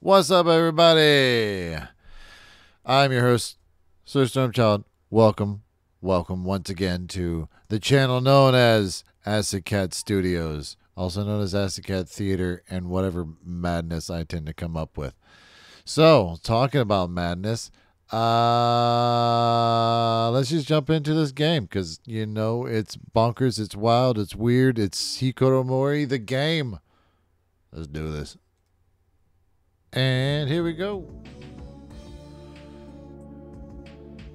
What's up, everybody? I'm your host, Sir Stormchild. Welcome once again to the channel known as Acid Cat Studios, also known as Acid Cat Theater, and whatever madness I tend to come up with. So, talking about madness, let's just jump into this game because it's bonkers, it's wild, it's weird, it's Hikaru Omori, the game. Let's do this. And here we go.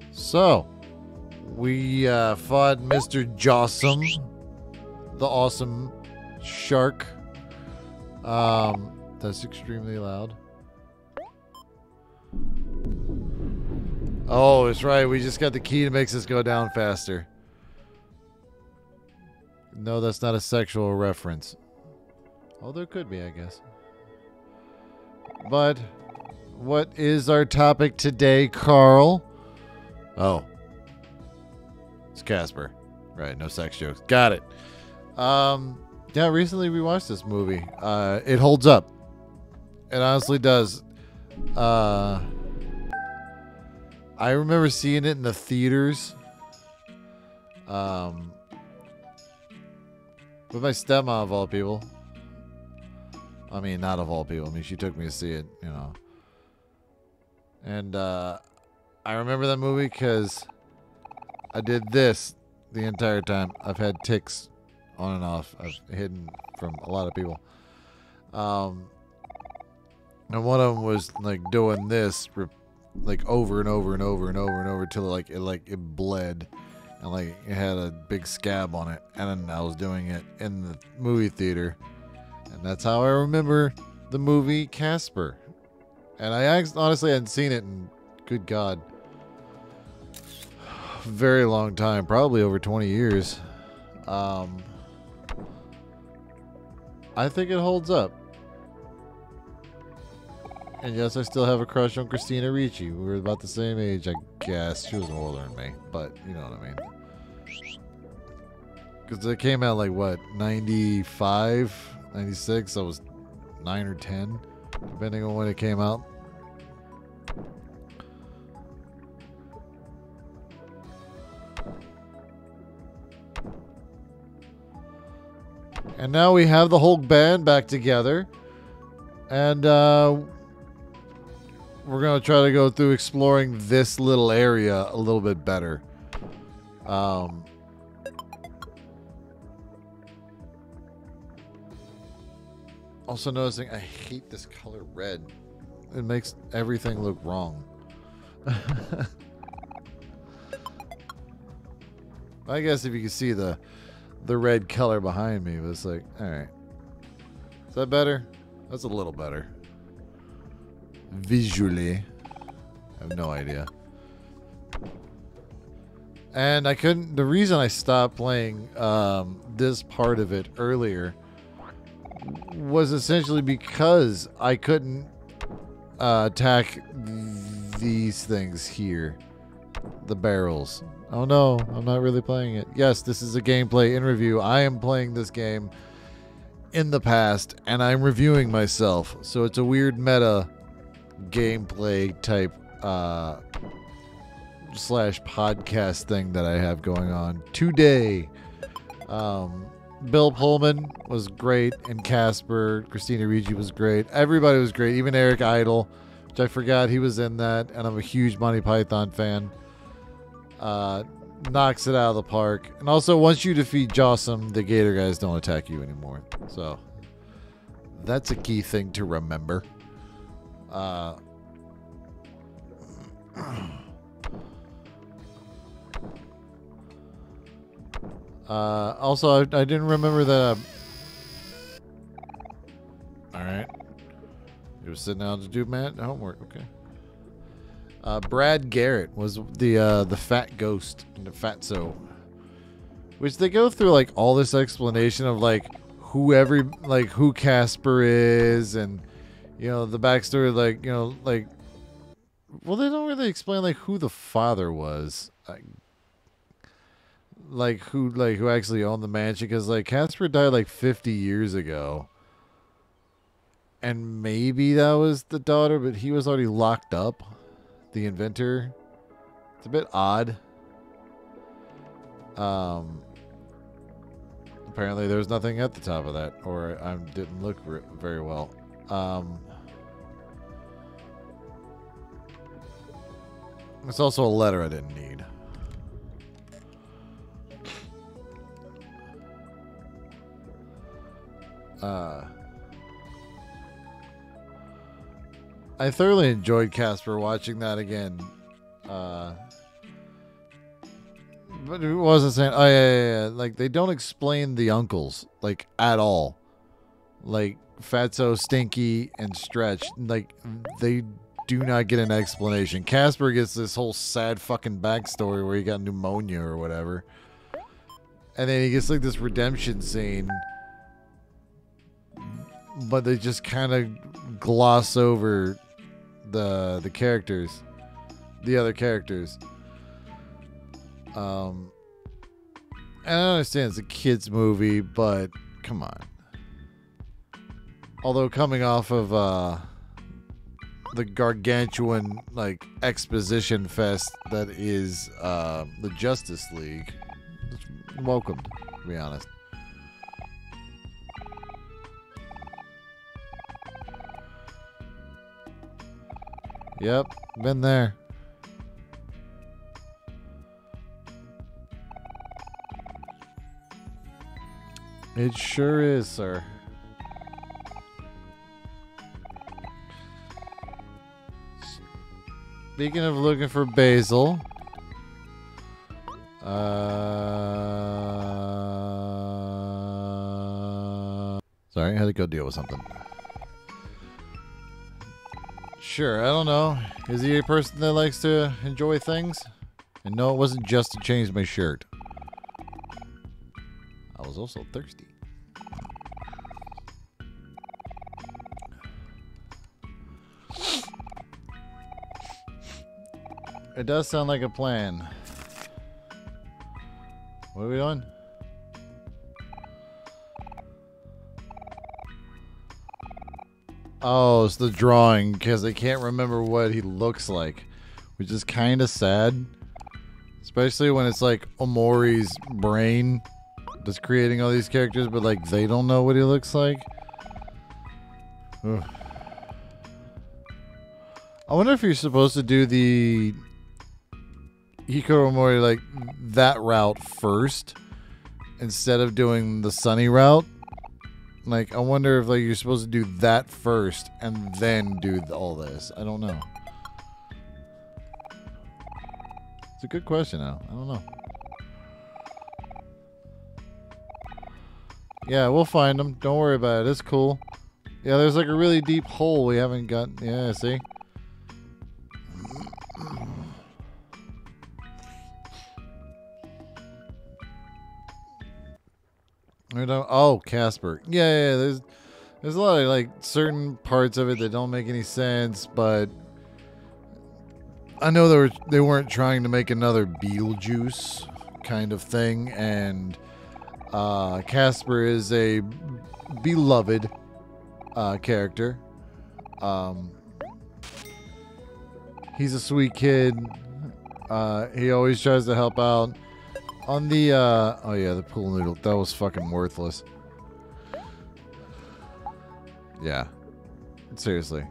So, we fought Mr. Jossum, the awesome shark. That's extremely loud. Oh, that's right. We just got the key that makes us go down faster. No, that's not a sexual reference. Oh, there could be, I guess. But what is our topic today, Carl? Oh. It's Casper. Right, no sex jokes. Got it. Yeah, recently we watched this movie. It holds up. It honestly does. I remember seeing it in the theaters. With my stepmom, of all people. I mean, not of all people. I mean, she took me to see it, you know. And I remember that movie because I did this the entire time. I've had tics on and off. I've hidden from a lot of people. And one of them was like doing this, like over and over and over and over and over till it bled, and like it had a big scab on it. And then I was doing it in the movie theater. And that's how I remember the movie Casper. And I honestly hadn't seen it in, good God, a very long time. Probably over 20 years. I think it holds up. And yes, I still have a crush on Christina Ricci. We were about the same age, I guess. She was older than me, but you know what I mean. Because it came out like, what, 95? 96, I was 9 or 10, depending on when it came out. And now we have the whole band back together. And we're going to try to go through exploring this little area a little bit better. Also noticing I hate this color red. It makes everything look wrong. I guess if you can see the red color behind me, but it's like, alright. Is that better? That's a little better. Visually. I have no idea. And I couldn't, the reason I stopped playing this part of it earlier was essentially because I couldn't attack these things here. The barrels. Oh no, I'm not really playing it. Yes, this is a gameplay in review. I am playing this game in the past, and I'm reviewing myself. So it's a weird meta gameplay type slash podcast thing that I have going on today. Bill Pullman was great, and Casper, Christina Ricci was great. Everybody was great, even Eric Idle, which I forgot he was in that, and I'm a huge Monty Python fan. Knocks it out of the park. And also, once you defeat Jossum, the Gator guys don't attack you anymore. So, that's a key thing to remember. Also, I didn't remember that. Alright. You were sitting down to do homework. Okay. Brad Garrett was the fat ghost in the Fatso. Which they go through like all this explanation of like who Casper is, and the backstory, well, they don't really explain like who the father was. Who actually owned the mansion, because like Casper died like 50 years ago. And maybe that was the daughter, but he was already locked up. The inventor. It's a bit odd. Apparently there was nothing at the top of that, or I didn't look very well. It's also a letter I didn't need. I thoroughly enjoyed Casper watching that again. But it wasn't saying, oh yeah. Like, they don't explain the uncles, like, at all. Like, Fatso, Stinky, and Stretch, like, they do not get an explanation. Casper gets this whole sad fucking backstory where he got pneumonia or whatever. And then he gets, like, this redemption scene. But they just kind of gloss over the characters. The other characters. And I understand it's a kid's movie, but come on. Although coming off of the gargantuan like exposition fest that is the Justice League, it's welcomed, to be honest. Yep, been there. It sure is, sir. Speaking of looking for Basil, sorry, I had to go deal with something. Sure, I don't know. Is he a person that likes to enjoy things? And no, it wasn't just to change my shirt. I was also thirsty. It does sound like a plan. What are we doing? Oh, it's the drawing, because I can't remember what he looks like, which is kind of sad. Especially when it's like Omori's brain that's creating all these characters, but like they don't know what he looks like. Ugh. I wonder if you're supposed to do the Hikaru Omori like that route first instead of doing the Sunny route. Like, I wonder if like you're supposed to do that first and then do all this. I don't know. It's a good question, though. I don't know. Yeah, we'll find them. Don't worry about it. It's cool. Yeah, there's like a really deep hole we haven't got. Yeah, see? Oh, Casper. Yeah, there's a lot of like certain parts of it that don't make any sense, but I know they weren't trying to make another Beetlejuice kind of thing, and Casper is a beloved character. He's a sweet kid. He always tries to help out. On the, oh yeah, the pool noodle. That was fucking worthless. Yeah. Seriously.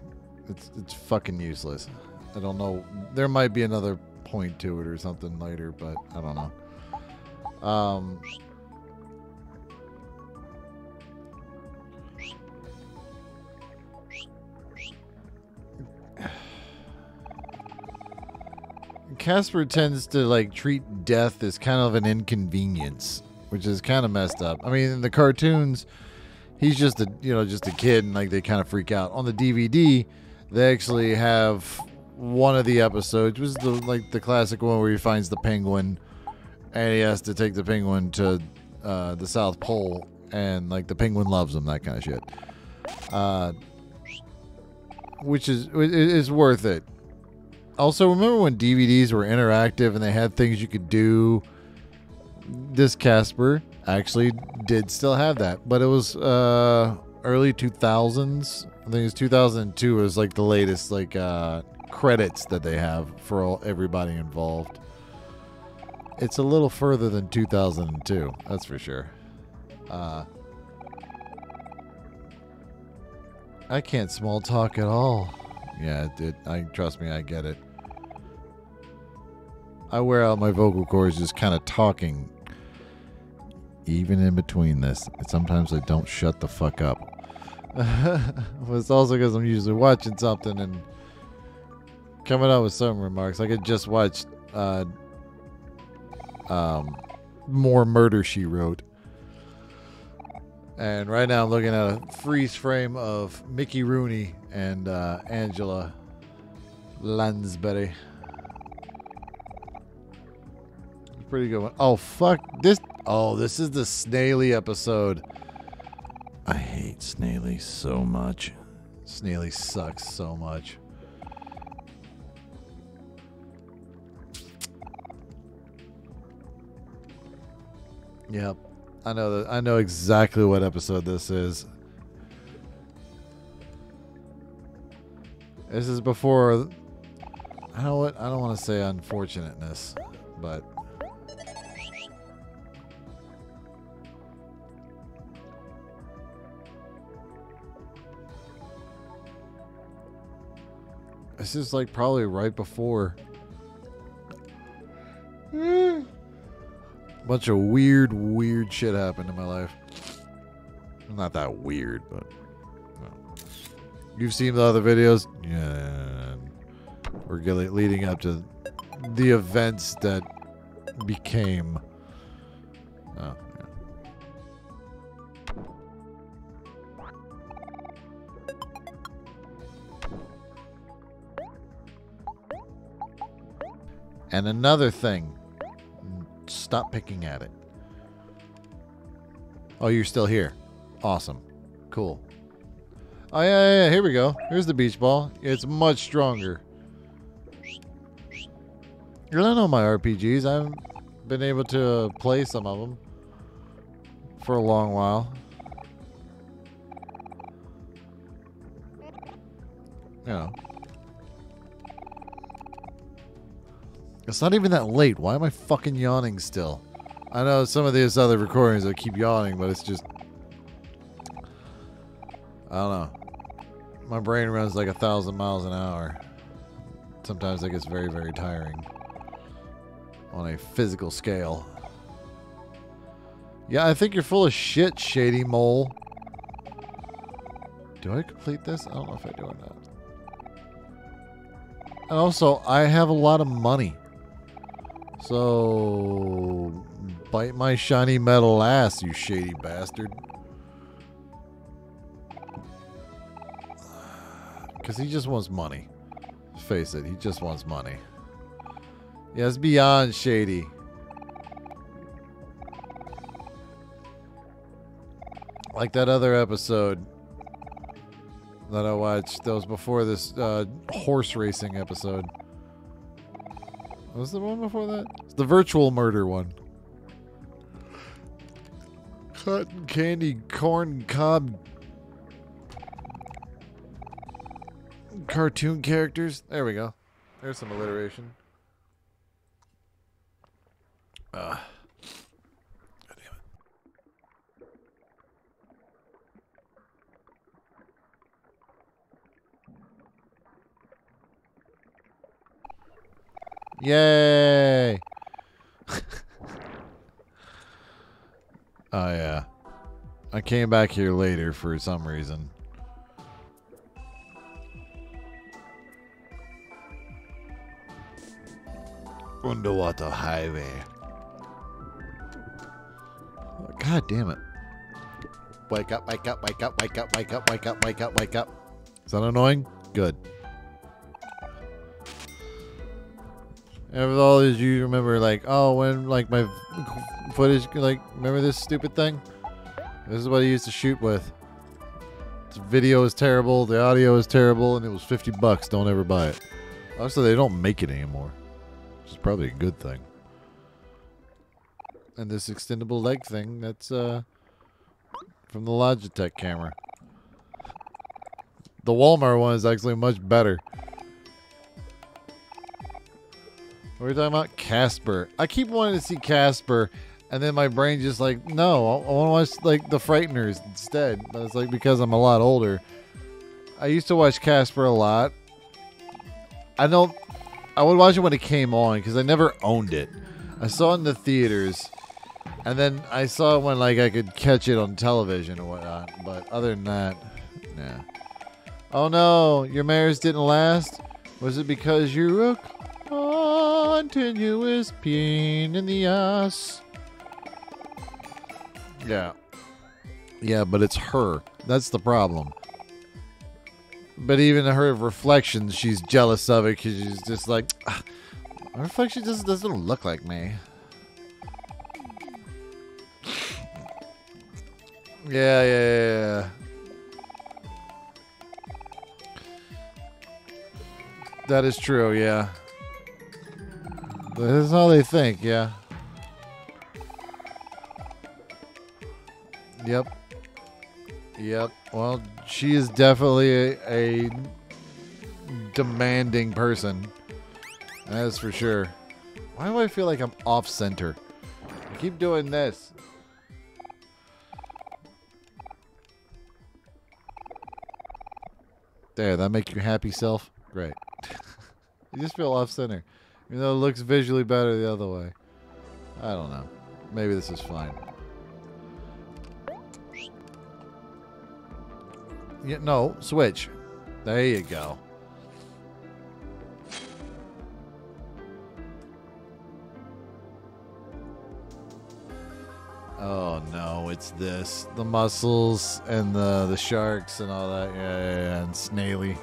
It's fucking useless. I don't know. There might be another point to it or something later, but I don't know. Casper tends to like treat death as kind of an inconvenience, which is kind of messed up. I mean, in the cartoons, he's just a kid, and like they kind of freak out. On the DVD, they actually have one of the episodes, which was the classic one where he finds the penguin, and he has to take the penguin to the South Pole, and like the penguin loves him, that kind of shit. Which is worth it. Also, remember when DVDs were interactive and they had things you could do? This Casper actually did still have that, but it was early 2000s, I think it's 2002 is like the latest like credits that they have for everybody involved. It's a little further than 2002, that's for sure. I can't small talk at all. Yeah, trust me, I get it. I wear out my vocal cords just kind of talking, even in between this. And sometimes I don't shut the fuck up. But it's also because I'm usually watching something and coming up with some remarks. Like I just watched more Murder, She Wrote. And right now I'm looking at a freeze frame of Mickey Rooney and Angela Lansbury. Pretty good one. Oh, fuck. This is the Snaley episode. I hate Snaley so much. Snaley sucks so much. Yep. I know exactly what episode this is. This is before I don't want to say unfortunateness, but this is like probably right before. Bunch of weird shit happened in my life. Not that weird, but no. You've seen the other videos? Yeah. We're leading up to the events that became. Oh, yeah. And another thing. Stop picking at it. Oh, you're still here. Awesome. Cool. Oh, yeah. Here we go. Here's the beach ball. It's much stronger. You don't know my RPGs. I haven't been able to play some of them for a long while. You know. It's not even that late. Why am I fucking yawning still? I know some of these other recordings I keep yawning, but it's just... I don't know. My brain runs like 1,000 miles an hour. Sometimes that gets very, very tiring. On a physical scale. Yeah, I think you're full of shit, Shady Mole. Do I complete this? I don't know if I do or not. And also, I have a lot of money. So, bite my shiny metal ass, you shady bastard. Because he just wants money. Face it, he just wants money. Yeah, it's beyond shady. Like that other episode that I watched that was before this horse racing episode. What was the one before that? It's the virtual murder one. Cotton candy corn cob cartoon characters. There we go. There's some alliteration. God damn it. Yay! Oh yeah. I came back here later for some reason. Underwater highway. God damn it. Wake up, wake up, wake up, wake up, wake up, wake up, wake up, wake up. Is that annoying? Good. And with all this, you remember, like, oh, when, like, my footage, like, remember this stupid thing? This is what I used to shoot with. The video is terrible, the audio is terrible, and it was $50. Don't ever buy it. Also, they don't make it anymore, which is probably a good thing. And this extendable leg thing, that's, from the Logitech camera. The Walmart one is actually much better. What are we talking about? Casper. I keep wanting to see Casper, and then my brain just like, no, I want to watch like The Frighteners instead. But it's like because I'm a lot older. I used to watch Casper a lot. I would watch it when it came on because I never owned it. I saw it in the theaters, and then I saw it when like I could catch it on television or whatnot. But other than that, nah. Oh no, your marriage didn't last? Was it because you're a continuous pain in the ass? Yeah. Yeah, but it's her. That's the problem. But even her reflections, she's jealous of it because she's just like, my reflection just doesn't look like me. Yeah. That is true, yeah. That's all they think, yeah. Yep. Well, she is definitely a demanding person. That's for sure. Why do I feel like I'm off center? I keep doing this. There, that make you happy, self? Great. You just feel off center. Even though it looks visually better the other way. I don't know. Maybe this is fine. Yeah, no, switch. There you go. Oh no, it's this. The mussels and the sharks and all that. Yeah, and Snaley.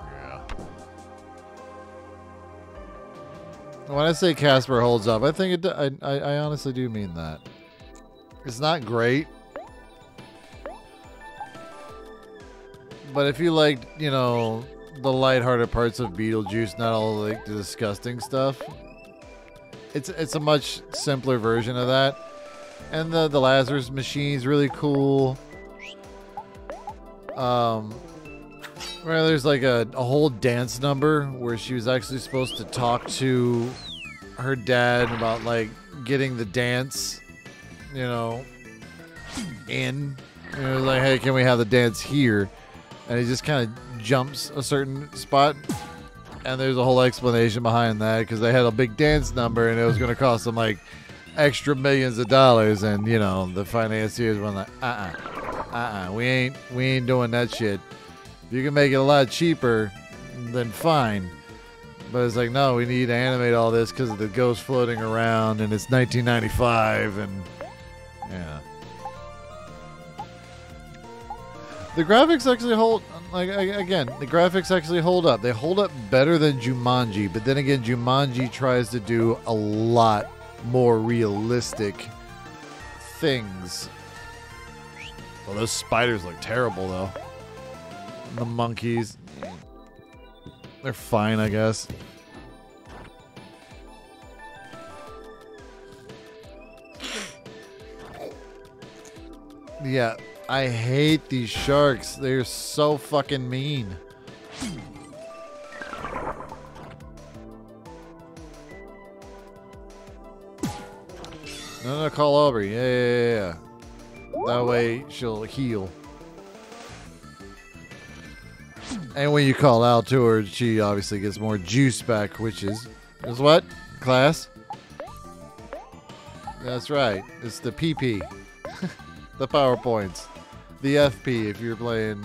Yeah. When I say Casper holds up, I think I honestly do mean that. It's not great. But if you like, you know, the lighthearted parts of Beetlejuice, not all like the disgusting stuff, it's a much simpler version of that. And the Lazarus machine is really cool. Where there's like a whole dance number where she was actually supposed to talk to her dad about like getting the dance, you know, in. And it was like, hey, can we have the dance here? And he just kind of jumps a certain spot. And there's a whole explanation behind that because they had a big dance number and it was going to cost them like extra millions of dollars. And, you know, the financiers were like, we ain't doing that shit. If you can make it a lot cheaper, then fine. But it's like, no, we need to animate all this because of the ghost floating around and it's 1995 and, yeah. The graphics actually hold, like, again, the graphics actually hold up. They hold up better than Jumanji, but then again, Jumanji tries to do a lot more realistic things. Well, those spiders look terrible, though. The monkeys, they're fine, I guess. Yeah. I hate these sharks. They're so fucking mean. No, call Aubrey. Yeah. That way she'll heal. And when you call out to her, she obviously gets more juice back, which is what? Class? That's right. It's the PP. The PowerPoints. The FP if you're playing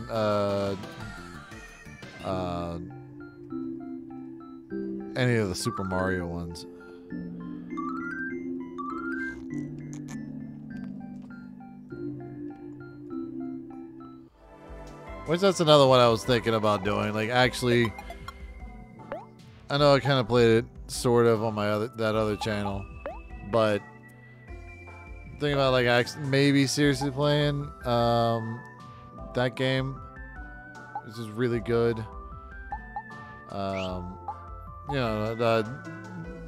any of the Super Mario ones. Which that's another one I was thinking about doing. Like actually, I know I kind of played it sort of on my that other channel, but thinking about like maybe seriously playing that game. This is really good. You know, the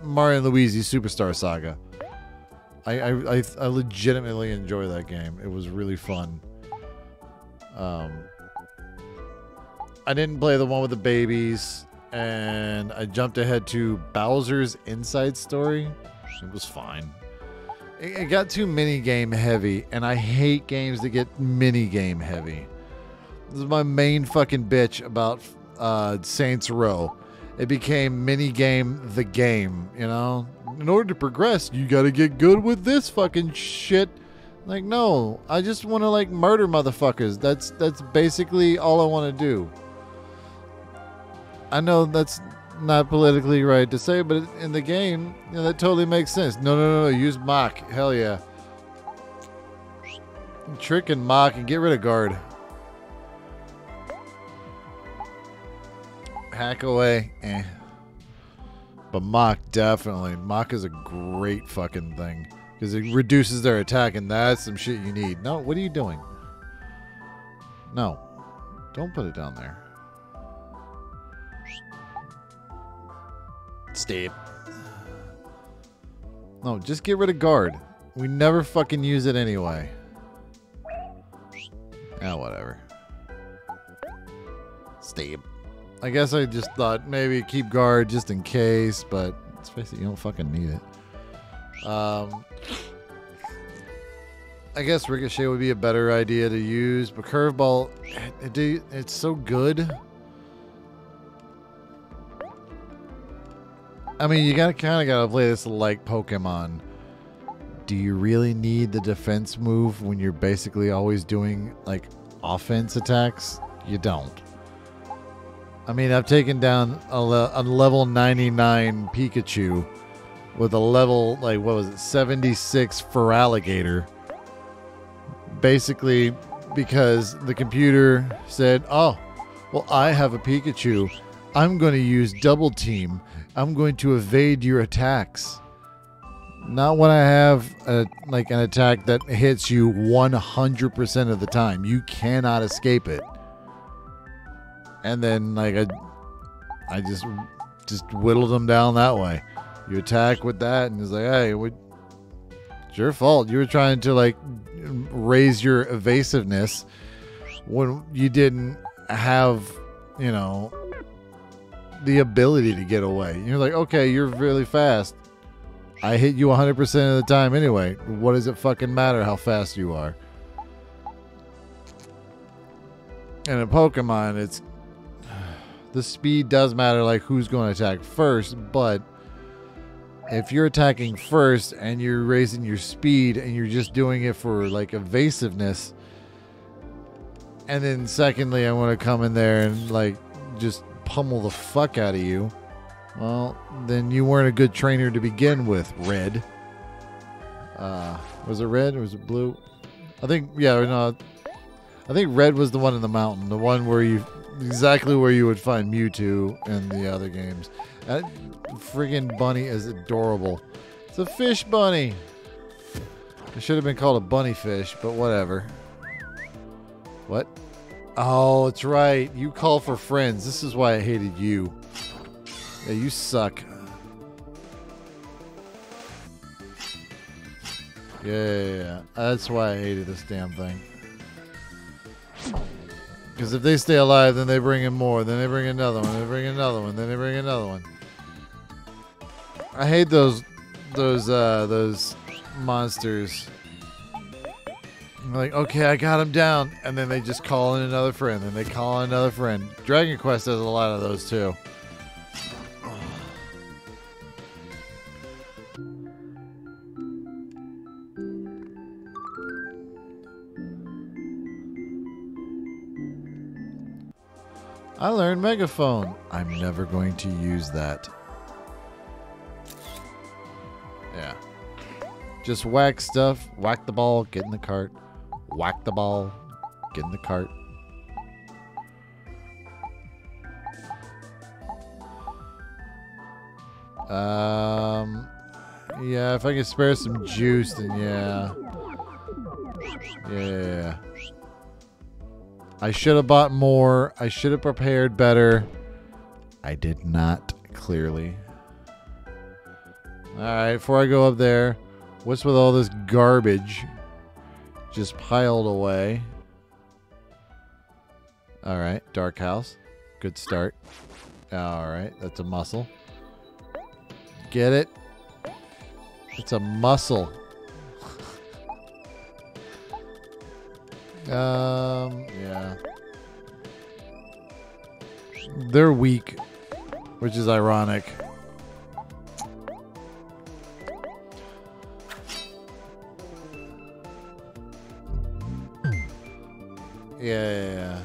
Mario and Luigi Superstar Saga. I legitimately enjoy that game. It was really fun. I didn't play the one with the babies, and I jumped ahead to Bowser's Inside Story. It was fine. It got too mini-game heavy, and I hate games that get mini-game heavy. This is my main fucking bitch about Saints Row. It became mini-game the game, you know? In order to progress, you gotta get good with this fucking shit. Like, no, I just want to, like, murder motherfuckers. That's basically all I want to do. I know that's not politically right to say, but in the game, you know, that totally makes sense. No, use mock. Hell yeah. Trick and mock and get rid of guard. Hack away. But mock, definitely. Mock is a great fucking thing. Because it reduces their attack, and that's some shit you need. No, what are you doing? No. Don't put it down there. Steve. No, just get rid of guard. We never fucking use it anyway. Whatever. Steve. I guess I just thought maybe keep guard just in case, but let's face it, you don't fucking need it. I guess Ricochet would be a better idea to use, but Curveball, it's so good. I mean, you kind of gotta play this like Pokemon. Do you really need the defense move when you're basically always doing like offense attacks? You don't. I mean, I've taken down a level 99 Pikachu with a level, like, what was it, 76 Feraligatr. Basically because the computer said, oh, well, I have a Pikachu. I'm going to use double team. I'm going to evade your attacks. Not when I have like an attack that hits you 100% of the time. You cannot escape it. And then like I just whittled them down that way. You attack with that, and it's like, hey, it's your fault. You were trying to like raise your evasiveness when you didn't have, you know, the ability to get away. You're like, okay, you're really fast. I hit you 100% of the time anyway. What does it fucking matter how fast you are? And in Pokemon, it's the speed does matter, like who's going to attack first, but if you're attacking first and you're raising your speed and you're just doing it for like evasiveness, and then secondly I want to come in there and like just pummel the fuck out of you, well, then you weren't a good trainer to begin with, Red. Was it Red or was it Blue? I think, yeah, no, I think Red was the one in the mountain, the one where you exactly where you would find Mewtwo in the other games. That friggin' bunny is adorable. It's a fish bunny. It should have been called a bunny fish, but whatever. What? Oh, it's right. You call for friends. This is why I hated you. Yeah, you suck. Yeah. That's why I hated this damn thing. Because if they stay alive, then they bring in more. Then they bring another one. They bring another one. Then they bring another one. I hate those monsters. I'm like, okay, I got him down, and then they just call in another friend. Then they call in another friend. Dragon Quest has a lot of those too. I learned Megaphone. I'm never going to use that. Yeah. Just whack stuff. Whack the ball. Get in the cart. Whack the ball. Get in the cart. Yeah, if I can spare some juice, then yeah. Yeah. I should have bought more. I should have prepared better. I did not, clearly. Alright, before I go up there, what's with all this garbage just piled away? All right, dark house. Good start. All right, that's a muscle. Get it? It's a muscle. Yeah. They're weak, which is ironic. Yeah.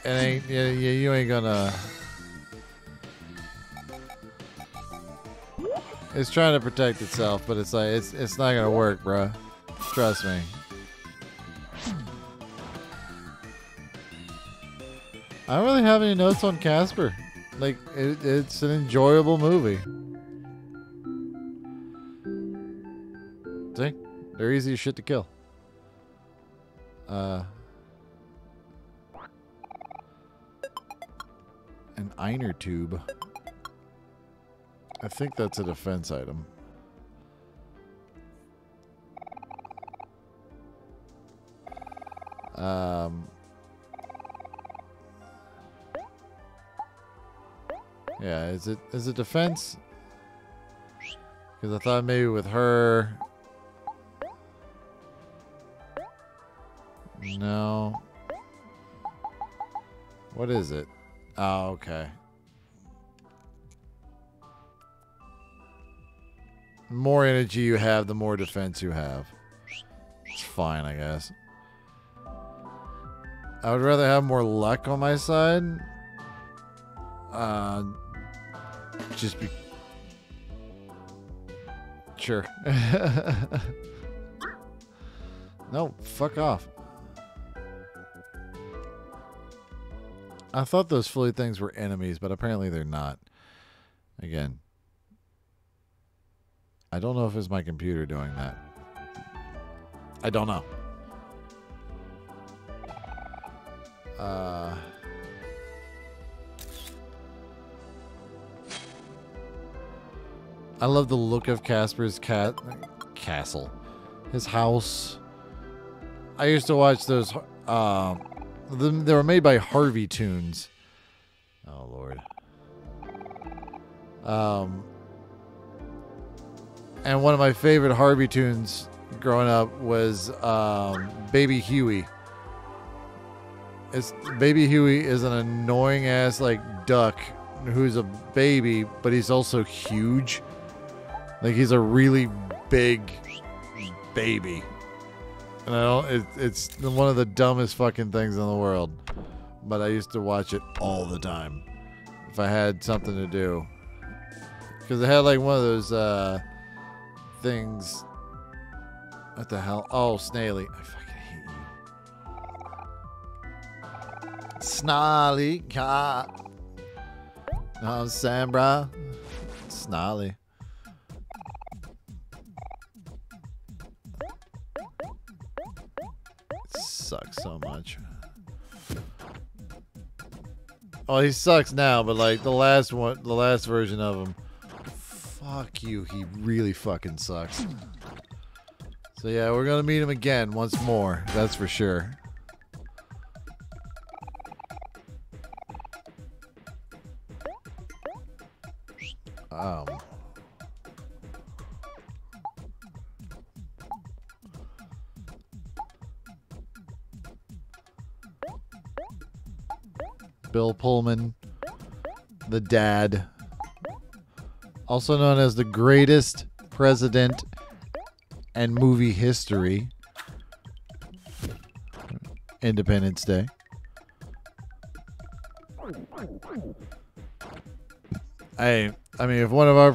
And you ain't gonna. It's trying to protect itself, but it's like it's not gonna work, bro. Trust me. I don't really have any notes on Casper. Like it's an enjoyable movie. See, they're easy as shit to kill. An inner tube. I think that's a defense item. Yeah, is it defense? Because I thought maybe with her. No. What is it? Oh, okay. The more energy you have, the more defense you have. It's fine, I guess. I would rather have more luck on my side. Just be... Sure. No, fuck off. I thought those floaty things were enemies, but apparently they're not. Again. I don't know if it's my computer doing that. I don't know. I love the look of Casper's castle. His house. I used to watch those... they were made by Harvey Tunes. Oh, Lord. And one of my favorite Harvey Tunes growing up was Baby Huey. Baby Huey is an annoying ass like duck who's a baby, but he's also huge. Like he's a really big baby. And I don't. It's one of the dumbest fucking things in the world. But I used to watch it all the time if I had something to do. Because it had like one of those things. What the hell? Oh, Snaley. I fucking hate you. Snaley. God. No, I'm saying, bro. Snaley. It sucks so much. Oh, he sucks now, but like the last version of him. Fuck you. He really fucking sucks. So yeah, we're gonna meet him again once more. That's for sure. Bill Pullman, the dad, also known as the greatest president in movie history. Independence Day. I mean, if one of our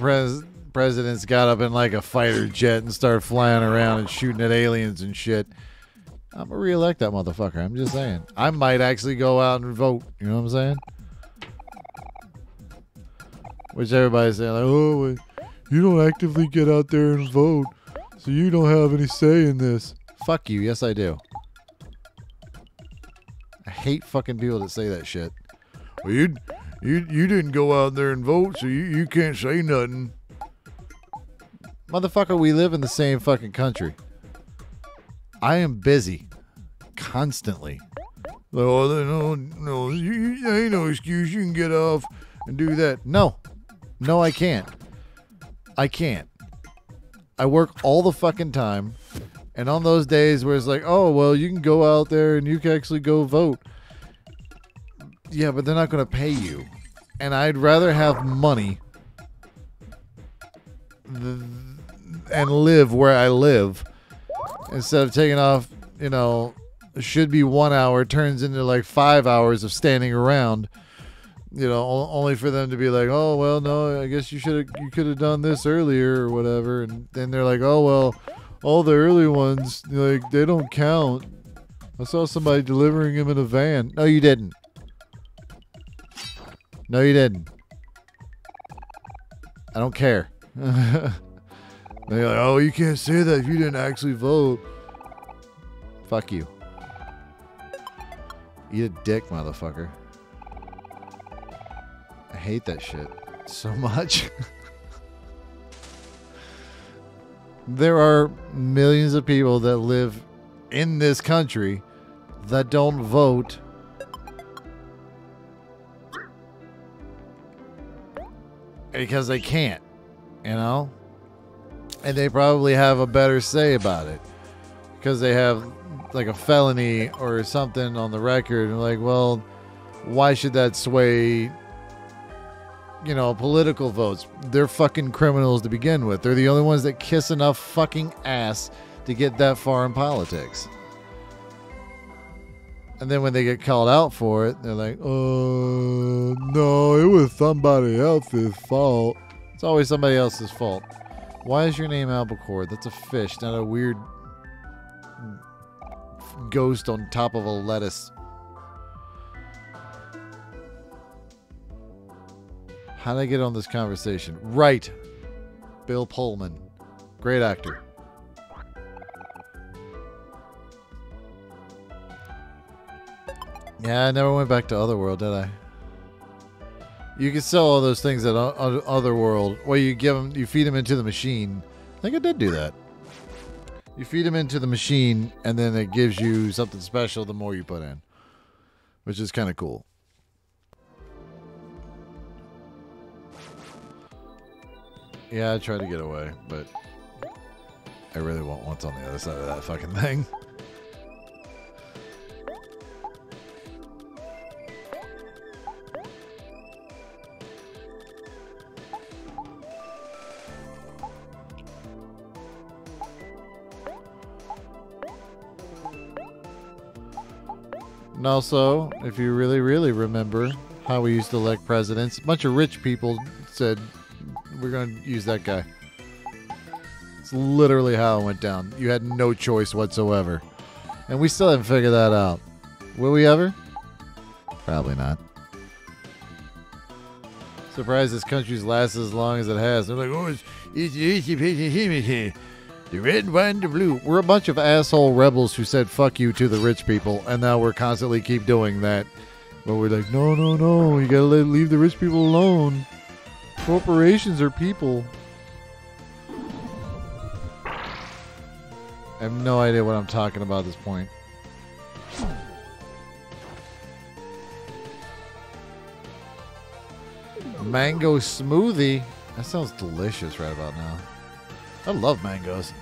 presidents got up in like a fighter jet and started flying around and shooting at aliens and shit, I'm gonna re-elect that motherfucker. I'm just saying. I might actually go out and vote. You know what I'm saying? Which everybody's saying, like, oh, wait, you don't actively get out there and vote, so you don't have any say in this. Fuck you. Yes, I do. I hate fucking people that say that shit. Well, you didn't go out there and vote, so you can't say nothing. Motherfucker, we live in the same fucking country. I am busy constantly. Oh, no, ain't no excuse. You can get off and do that. No, I can't. I work all the fucking time. And on those days where it's like, oh, well, you can go out there and you can actually go vote. Yeah, but they're not going to pay you. And I'd rather have money and live where I live instead of taking off, should be 1 hour, turns into like 5 hours of standing around, only for them to be like, oh, well, no, I guess you could have done this earlier or whatever. And then they're like, oh, well, all the early ones, like, they don't count. I saw somebody delivering him in a van. No, you didn't. No, you didn't. I don't care. They're like, oh, you can't say that if you didn't actually vote. Fuck you. Eat a dick, motherfucker. I hate that shit so much. There are millions of people that live in this country that don't vote because they can't, and they probably have a better say about it because they have like a felony or something on the record, and like, well, why should that sway political votes? They're fucking criminals to begin with. They're the only ones that kiss enough fucking ass to get that far in politics. And then when they get called out for it, they're like, oh, no, it was somebody else's fault. It's always somebody else's fault. Why is your name albacore? That's a fish, not a weird ghost on top of a lettuce. How did I get on this conversation? Right. Bill Pullman. Great actor. Yeah, I never went back to Otherworld, did I? You can sell all those things at Otherworld. Well, you feed them into the machine. I think I did do that. You feed them into the machine, and then it gives you something special the more you put in, which is kind of cool. Yeah, I tried to get away, but I really want what's on the other side of that fucking thing. And also, if you really, really remember how we used to elect presidents, a bunch of rich people said, we're going to use that guy. It's literally how it went down. You had no choice whatsoever. And we still haven't figured that out. Will we ever? Probably not. Surprised this country's lasted as long as it has. They're like, oh, it's the red, white, and the blue. We're a bunch of asshole rebels who said fuck you to the rich people, and now we're constantly keep doing that. But we're like, no, you gotta leave the rich people alone. Corporations are people. I have no idea what I'm talking about at this point. Mango smoothie. That sounds delicious right about now. I love mangoes.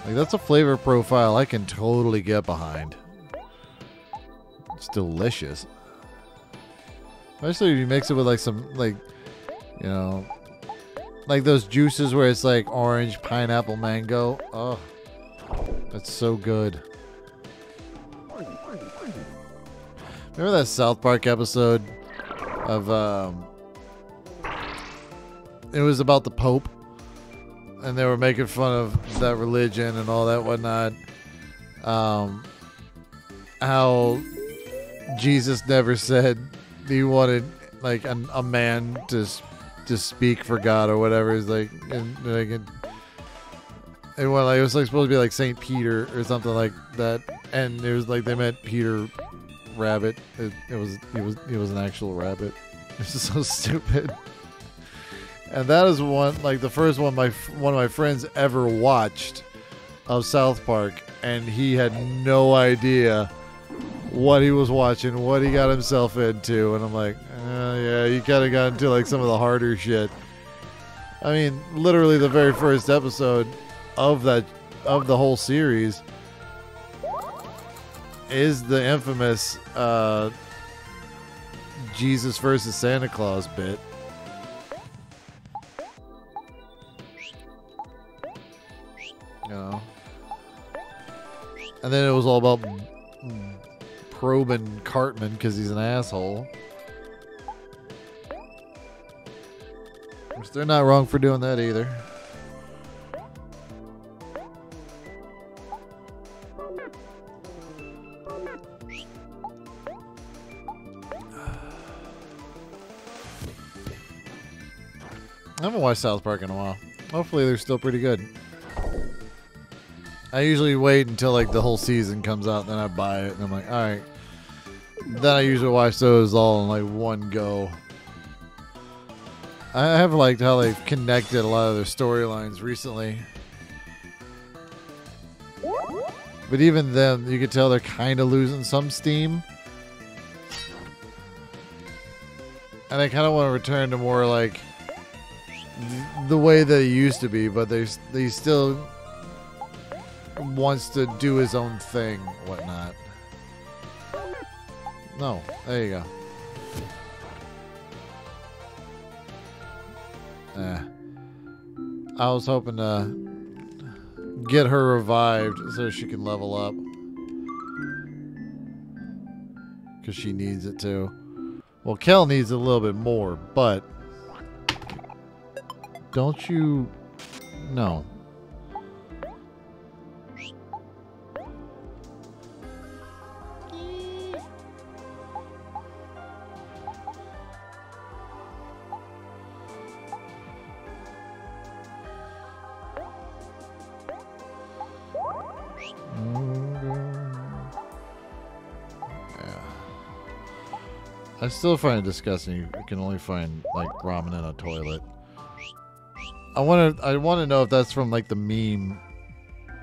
Like, that's a flavor profile I can totally get behind. It's delicious. Especially if you mix it with like some, like, like those juices where it's like orange, pineapple, mango. Oh, that's so good. Remember that South Park episode of, it was about the Pope, and they were making fun of that religion and all that whatnot. How Jesus never said he wanted like a man to speak for God or whatever. It's like, it was like supposed to be like Saint Peter or something like that, and it was like they meant Peter Rabbit. He was an actual rabbit. This is so stupid. And that is one, like the first one one of my friends ever watched of South Park, and he had no idea what he was watching, what he got himself into, and I'm like, yeah, you kind of got into like some of the harder shit. I mean, literally the very first episode of the whole series is the infamous Jesus versus Santa Claus bit. You know, and then it was all about probing Cartman because he's an asshole. Which they're not wrong for doing that either. I haven't watched South Park in a while. Hopefully they're still pretty good. I usually wait until like the whole season comes out, then I buy it, and I'm like, alright. Then I usually watch those all in like one go. I have liked how they've connected a lot of their storylines recently. But even then, you can tell they're kind of losing some steam. And I kind of want to return to more like the way they used to be, but they still wants to do his own thing, whatnot. No, there you go. I was hoping to get her revived so she can level up. Because she needs it too. Well, Kel needs a little bit more, but don't you... No. I still find it disgusting. You can only find like ramen in a toilet. I want to know if that's from like the meme,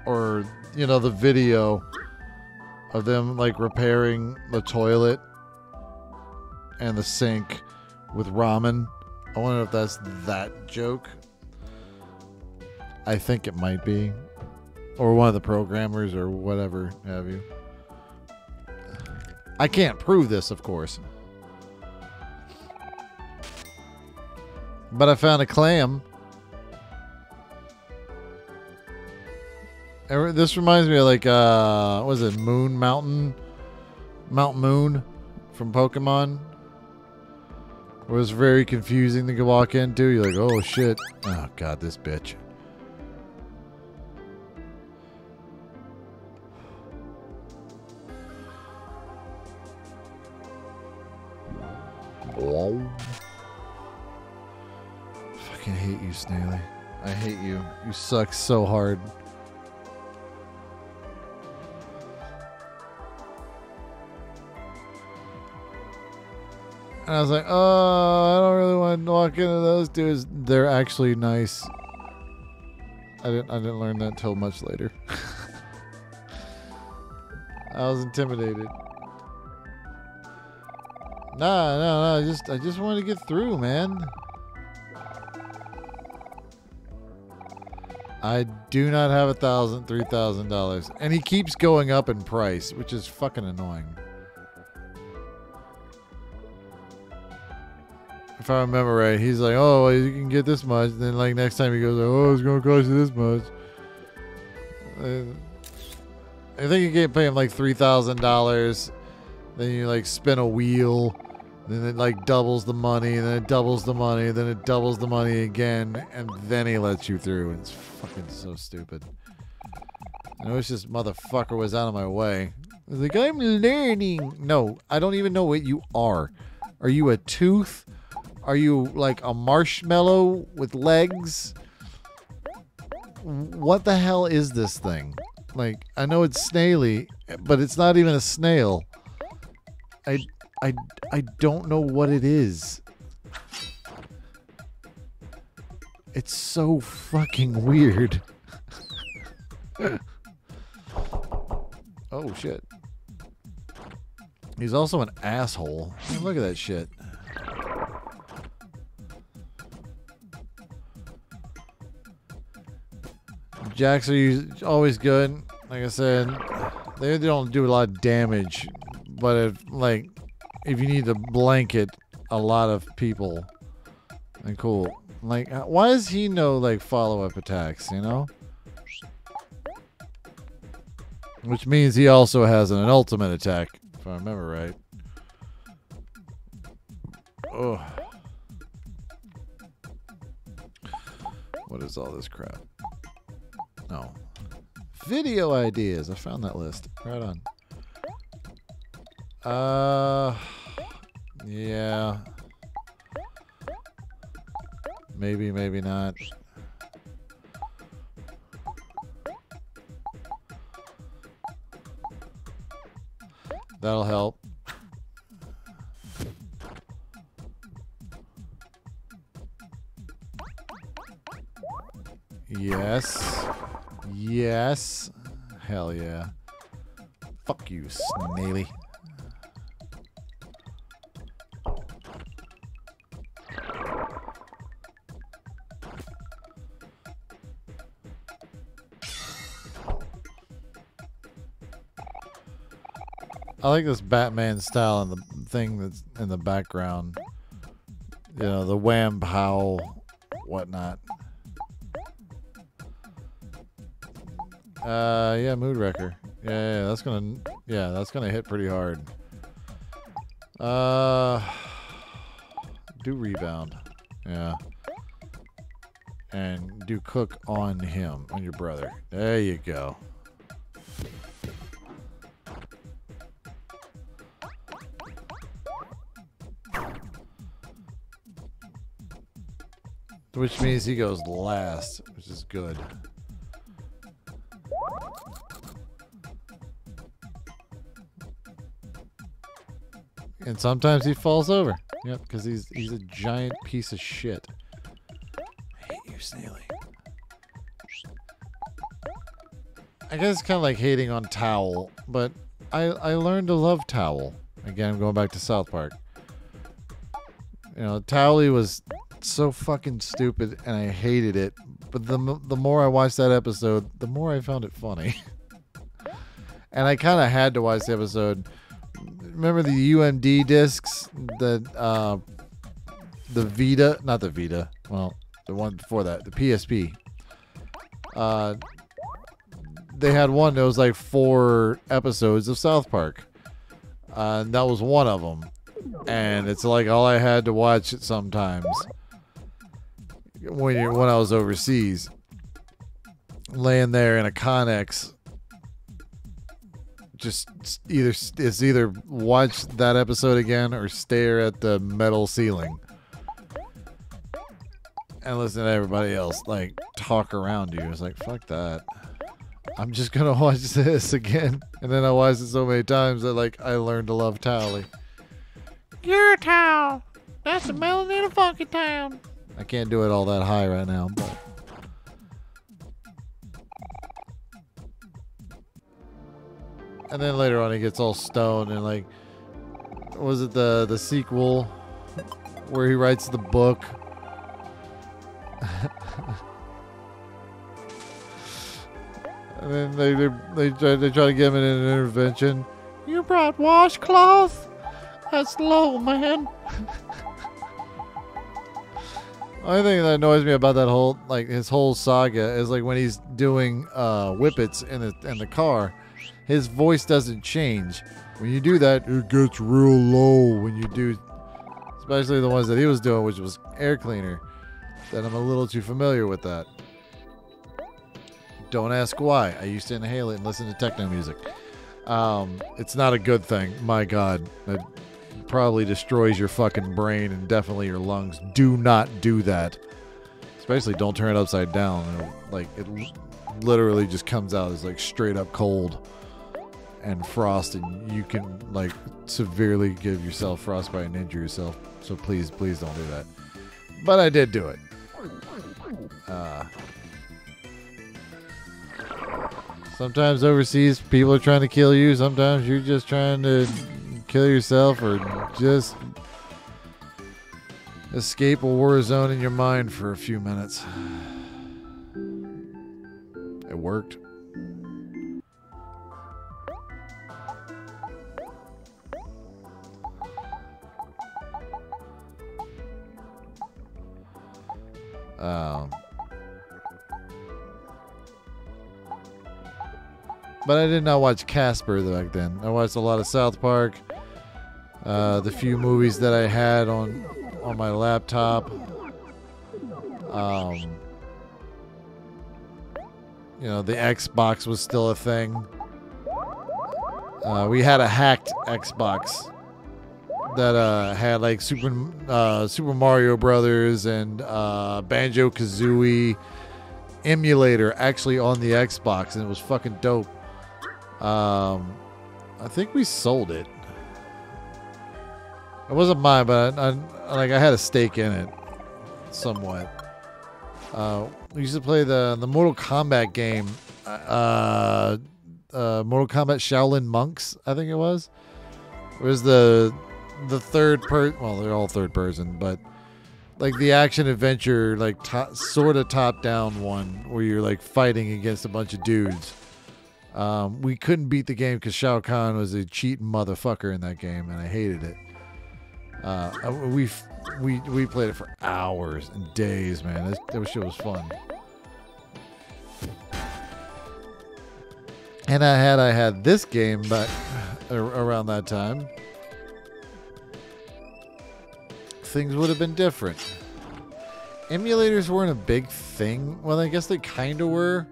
or you know, the video of them like repairing the toilet and the sink with ramen. I wonder if that's that joke. I think it might be, or one of the programmers or whatever have you. I can't prove this, of course. But I found a clam. This reminds me of like, what was it? Moon Mountain? Mount Moon from Pokemon. It was very confusing to walk into. You're like, oh shit. Oh god, this bitch. Whoa. I hate you, Snaley. I hate you. You suck so hard. And I was like, oh, I don't really want to walk into those dudes. They're actually nice. I didn't learn that till much later. I was intimidated. No. I just wanted to get through, man. I do not have $1,000, $3,000. And he keeps going up in price, which is fucking annoying. If I remember right, he's like, oh, well, you can get this much. And then like next time he goes, oh, it's going to cost you this much. I think you can pay him like $3,000. Then you like spin a wheel. Then it like doubles the money, and then it doubles the money, then it doubles the money again, and then he lets you through. It's fucking so stupid. I wish this motherfucker was out of my way. I was like, I'm learning. No, I don't even know what you are. Are you a tooth? Are you like a marshmallow with legs? What the hell is this thing? Like, I know it's Snaley, but it's not even a snail. I don't know what it is. It's so fucking weird. Oh, shit. He's also an asshole. Man, look at that shit. Jacks are always good. Like I said, they don't do a lot of damage. But if you need to blanket a lot of people, then cool. Like, why does he know, like, follow-up attacks, you know? Which means he also has an ultimate attack, if I remember right. Oh. What is all this crap? No. Video ideas. I found that list. Right on. Yeah. Maybe, maybe not. That'll help. Yes. Yes. Hell yeah. Fuck you, Snaley. I like this Batman style and the thing that's in the background. You know, the wham pow, whatnot. Yeah, Mood Wrecker. Yeah, that's gonna hit pretty hard. Do rebound. Yeah. And do cook on him, on your brother. There you go. Which means he goes last, which is good. And sometimes he falls over. Yep, because he's a giant piece of shit. I hate you, Snaley. I guess it's kind of like hating on Towel, but I learned to love Towel. Again, I'm going back to South Park. You know, Towley was so fucking stupid and I hated it, but the more I watched that episode, the more I found it funny. And I kind of had to watch the episode. Remember the UMD discs, the Vita, not the Vita, well, the one before that, the PSP. They had one that was like 4 episodes of South Park, and that was one of them. And it's like all I had to watch it sometimes when I was overseas, laying there in a Connex. Just either watch that episode again or stare at the metal ceiling and listen to everybody else like talk around you. It's like, fuck that. I'm just gonna watch this again. And then I watched it so many times that like I learned to love Towley. You're a towel. That's the melody of Funky Town. I can't do it all that high right now, but and then later on he gets all stoned and like, was it the sequel where he writes the book? And then they try to get him in an intervention. You brought washcloth? That's low, man. The only thing that annoys me about that whole his whole saga is like when he's doing whippets in the car. His voice doesn't change. When you do that, it gets real low when you do, especially the ones that he was doing, which was air cleaner. That I'm a little too familiar with that. Don't ask why. I used to inhale it and listen to techno music. It's not a good thing. My God. It probably destroys your fucking brain and definitely your lungs. Do not do that. Especially don't turn it upside down. It literally just comes out as like straight up cold and frost, and you can like severely give yourself frostbite and injure yourself. So please don't do that. But I did do it. Sometimes overseas people are trying to kill you. Sometimes you're just trying to kill yourself or just escape a war zone in your mind for a few minutes. It worked. But I did not watch Casper back then. I watched a lot of South Park. The few movies that I had on my laptop. You know, the Xbox was still a thing. We had a hacked Xbox that had like Super Mario Brothers and Banjo-Kazooie emulator actually on the Xbox, and it was fucking dope. I think we sold it. It wasn't mine, but I had a stake in it, somewhat. We used to play the Mortal Kombat game, Mortal Kombat Shaolin Monks, I think it was. It was the third person. Well, they're all third person, but like the action adventure, like sort of top down one where you're like fighting against a bunch of dudes. We couldn't beat the game because Shao Kahn was a cheating motherfucker in that game, and I hated it. We played it for hours and days, man. That shit was fun. And I had this game back around that time, things would have been different. Emulators weren't a big thing. Well, I guess they kind of were.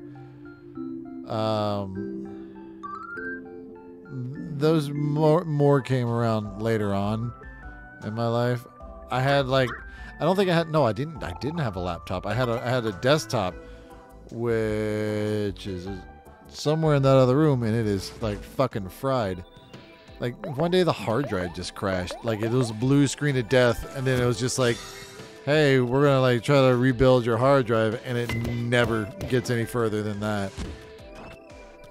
Those more came around later on in my life. I didn't have a laptop. I had a desktop, which is somewhere in that other room, and it is like fucking fried. Like one day the hard drive just crashed. Like it was a blue screen of death, and then it was just like, hey, we're gonna like try to rebuild your hard drive, and it never gets any further than that.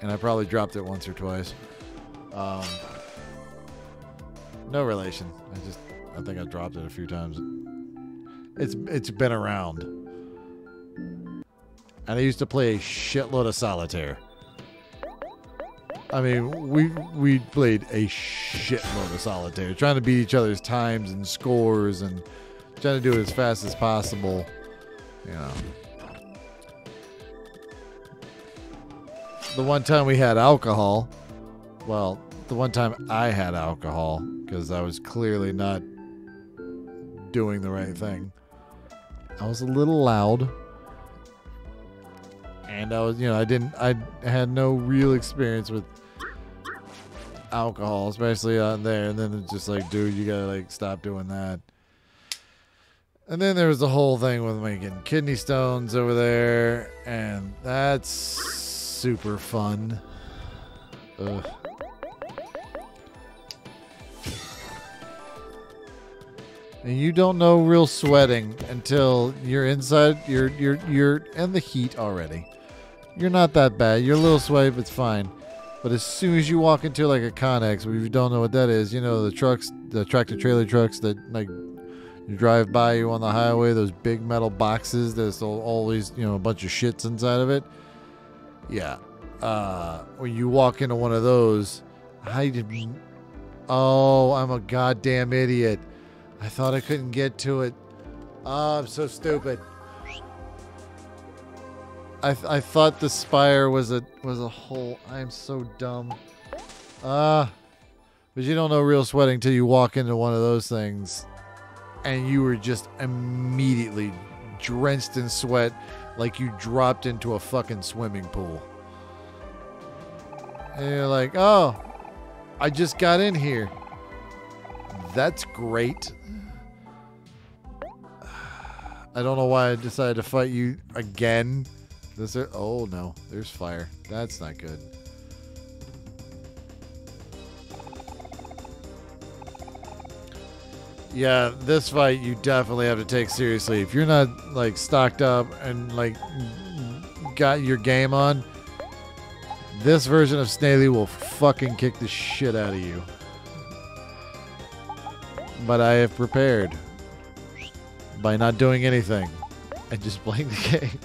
And I probably dropped it once or twice. No relation. I think I dropped it a few times. It's been around. And I used to play a shitload of solitaire. I mean, we played a shitload of solitaire, trying to beat each other's times and scores and trying to do it as fast as possible. You know. The one time we had alcohol, well, the one time I had alcohol, because I was clearly not doing the right thing. I was a little loud. And I had no real experience with alcohol, especially on there. And then it's just like, dude, you gotta like stop doing that. And then there was the whole thing with me getting kidney stones over there, and that's super fun. Ugh. And you don't know real sweating until you're inside. You're in the heat already. You're not that bad. You're a little sweaty, but it's fine. But as soon as you walk into like a Connex, if you don't know what that is, you know the trucks, the tractor trailer trucks that like you drive by you on the highway, those big metal boxes. There's always a bunch of shits inside of it. Yeah. When you walk into one of those, oh, I'm a goddamn idiot. I thought I couldn't get to it. Oh, I'm so stupid. I thought the spire was a hole. I'm so dumb. But you don't know real sweating until you walk into one of those things, and you were just immediately drenched in sweat, like you dropped into a fucking swimming pool. And you're like, oh, I just got in here. That's great. I don't know why I decided to fight you again. Oh no, there's fire. That's not good. Yeah, this fight you definitely have to take seriously. If you're not like stocked up and like got your game on, This version of Snaley will fucking kick the shit out of you. But I have prepared by not doing anything and just playing the game.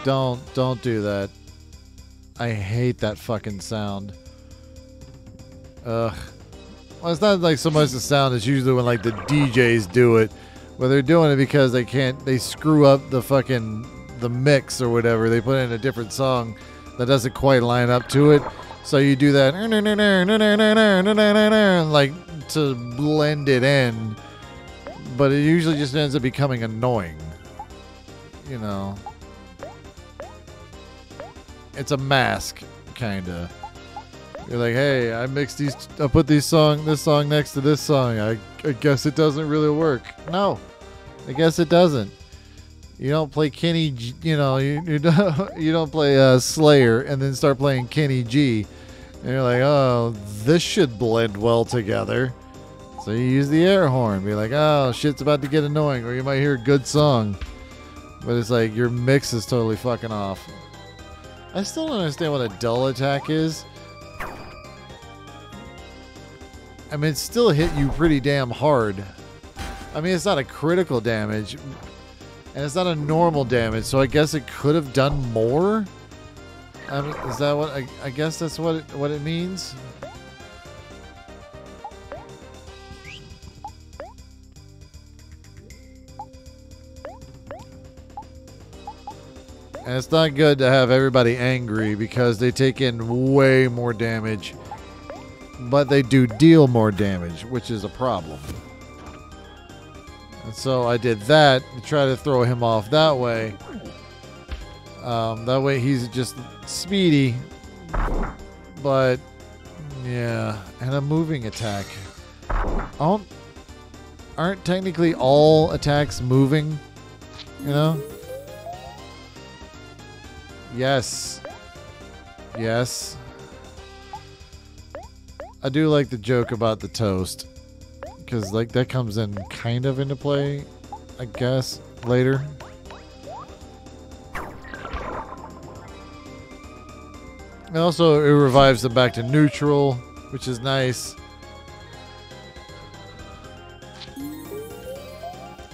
Don't do that. I hate that fucking sound. Ugh. Well, it's not like so much the sound. It's usually when like the DJs do it. Well, they're doing it because they screw up the mix or whatever. They put in a different song that doesn't quite line up to it. So you do that like to blend it in. But it usually just ends up becoming annoying. You know. It's a mask, kinda. You're like, hey, I put this song next to this song. I guess it doesn't really work. No, I guess it doesn't. You don't play Kenny G, you don't play Slayer and then start playing Kenny G. And you're like, oh, this should blend well together. So you use the air horn. Be like, oh, shit's about to get annoying. Or you might hear a good song. But it's like your mix is totally fucking off. I still don't understand what a dull attack is. I mean, it still hit you pretty damn hard. I mean, it's not a critical damage. And it's not a normal damage. So I guess it could have done more? I mean, is that what... I guess that's what it means? And it's not good to have everybody angry because they take in way more damage. But they do deal more damage, which is a problem. And so I did that to try to throw him off that way. That way he's just speedy. But, yeah. And a moving attack. Aren't technically all attacks moving? You know? Yes. Yes. I do like the joke about the toast. Because, like, that comes in kind of into play, I guess, later. And also, it revives them back to neutral, which is nice.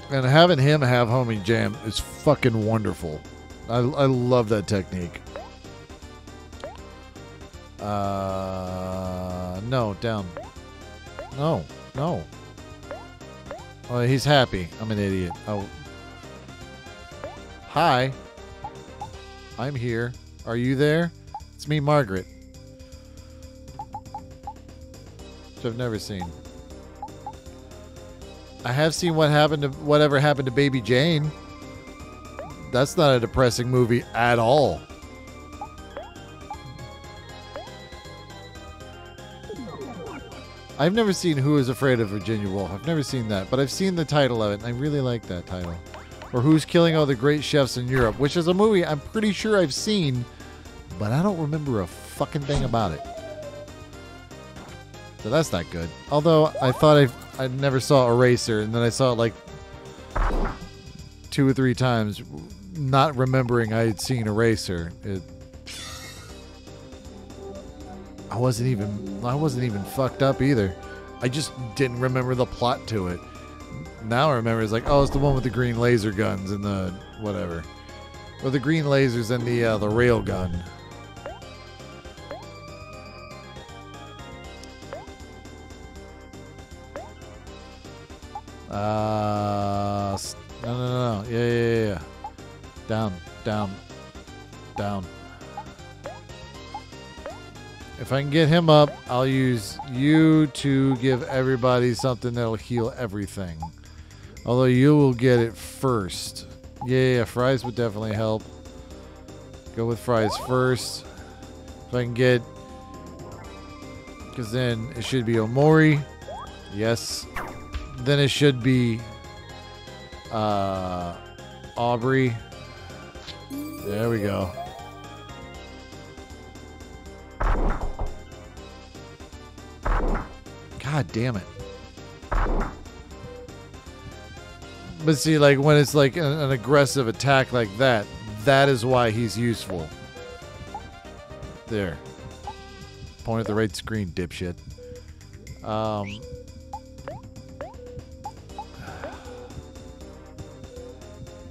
And having him have homing jam is fucking wonderful. I love that technique. No, down. No, no. Oh, he's happy. I'm an idiot. Oh. Hi. I'm here. Are you there? It's me, Margaret. Which I've never seen. I have seen whatever happened to Baby Jane. That's not a depressing movie at all. I've never seen Who is Afraid of Virginia Woolf. I've never seen that, but I've seen the title of it, and I really like that title. Or Who's Killing All the Great Chefs in Europe, which is a movie I'm pretty sure I've seen, but I don't remember a fucking thing about it. So that's not good. Although I thought I never saw Eraser, and then I saw it like 2 or 3 times, not remembering I had seen Eraser. I wasn't even fucked up either. I just didn't remember the plot to it. Now I remember it's like, oh, it's the one with the green laser guns and the whatever, or the green lasers and the rail gun. No. Yeah. Down. If I can get him up, I'll use you to give everybody something that'll heal everything. Although you will get it first. Yeah, fries would definitely help. Go with fries first. If I can get... Because then it should be Omori. Yes. Then it should be... Aubrey. There we go. God damn it. But see, like when it's like an aggressive attack like that, that is why he's useful. There. Point at the right screen, dipshit.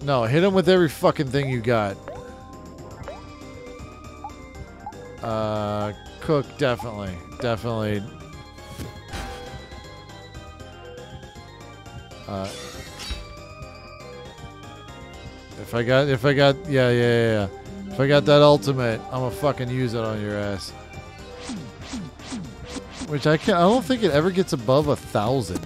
No, hit him with every fucking thing you got. Cook, definitely. Definitely. If I got, yeah. If I got that ultimate, I'm gonna fucking use it on your ass. Which I don't think it ever gets above 1,000.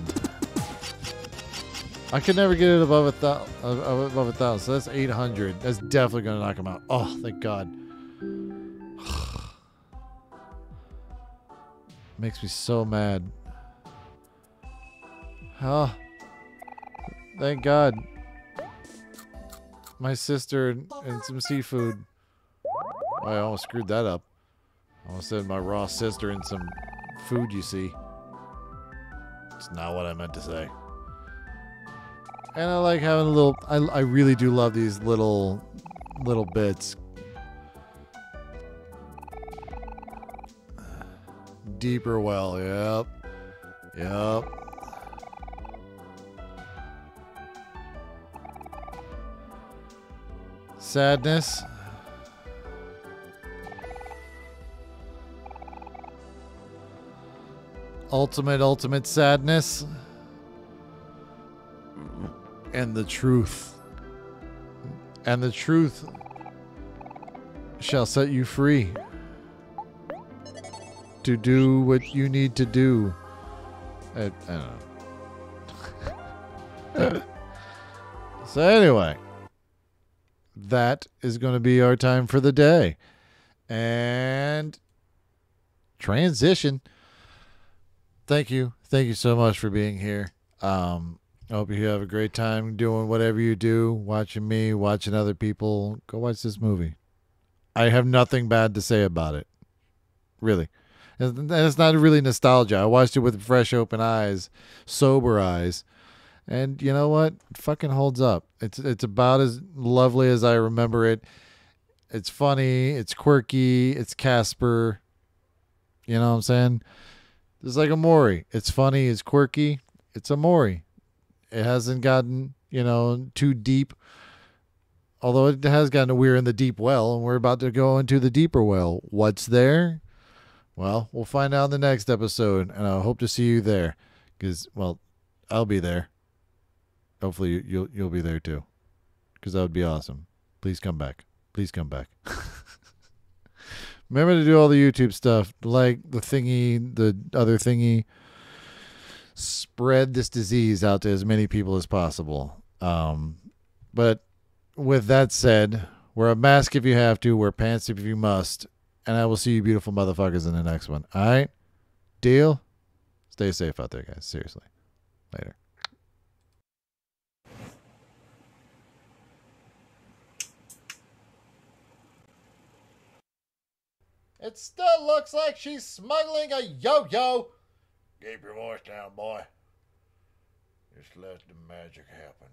I could never get it above 1,000. So that's 800. That's definitely gonna knock him out. Oh, thank God. Makes me so mad. Oh, thank God. My sister and some seafood. I almost screwed that up. I almost said my raw sister and some food, you see. It's not what I meant to say. And I like having a little... I really do love these little bits. Deeper well, yep. Yep. Sadness. Ultimate sadness. And the truth. And the truth shall set you free to do what you need to do. I don't know. So anyway, that is going to be our time for the day. And transition. Thank you. Thank you so much for being here. I hope you have a great time doing whatever you do, watching me, watching other people. Go watch this movie. I have nothing bad to say about it. Really. And it's not really nostalgia. I watched it with fresh, open eyes, sober eyes. And you know what? It fucking holds up. It's about as lovely as I remember it. It's funny. It's quirky. It's Casper. You know what I'm saying? It's like Omori. It's funny. It's quirky. It's Omori. It hasn't gotten, too deep. Although it has gotten we're in the deep well, and we're about to go into the deeper well. What's there? Well, we'll find out in the next episode, and I hope to see you there. Because, well, I'll be there. Hopefully you'll be there too. Because that would be awesome. Please come back. Please come back. Remember to do all the YouTube stuff, like the thingy, the other thingy. Spread this disease out to as many people as possible. But with that said, wear a mask if you have to, wear pants if you must, and I will see you beautiful motherfuckers in the next one. All right? Deal? Stay safe out there, guys. Seriously. Later. It still looks like she's smuggling a yo-yo. Keep your voice down, boy. Just let the magic happen.